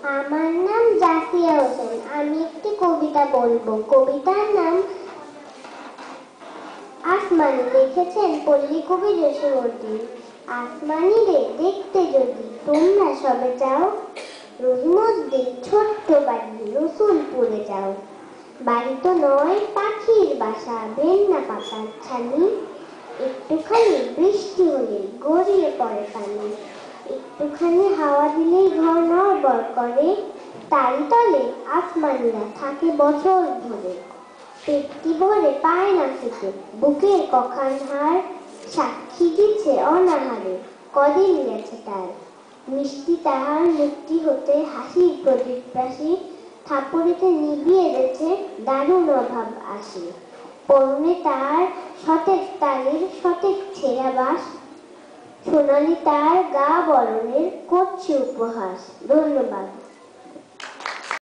আমার নাম জাফিয়া হোসেন। আমি একটি কবিতা বলবো। কবিতার নাম আসমানি। লিখেছেন পল্লী কবি জসীমউদ্দিন। আসমানি রে দেখতে যদি তোমরা সবে চাও, রহিমউদ্দিন ছোট্ট বাড়ি রসুলপুরে যাও। বাড়ি তো নয় পাখির বাসা, ভেন্না পাতার ছানি, একটুখানি বৃষ্টি হলে গড়িয়ে পড়ে পানি। একটুখানি হাওয়া দিলেই ঘর নড়বড় করে, তারি তলে আসমানিরা থাকে বছর ধরে। পেটটি ভরে পায় না খেতে, বুকের কখান হাড় সাক্ষী দিচ্ছে অনাহারে, কদিন গেছে তার। মিষ্টি তাহার মুক্তি হতে হাসির প্রদীপ রাশি, থাপড়িতে নিভিয়ে গেছে দারুণ অভাব আসে। পরনে তার শতেক তারের শতেক ছেঁড়া বাস, সোনালি তার গা বরণের করছে উপহাস। ধন্যবাদ।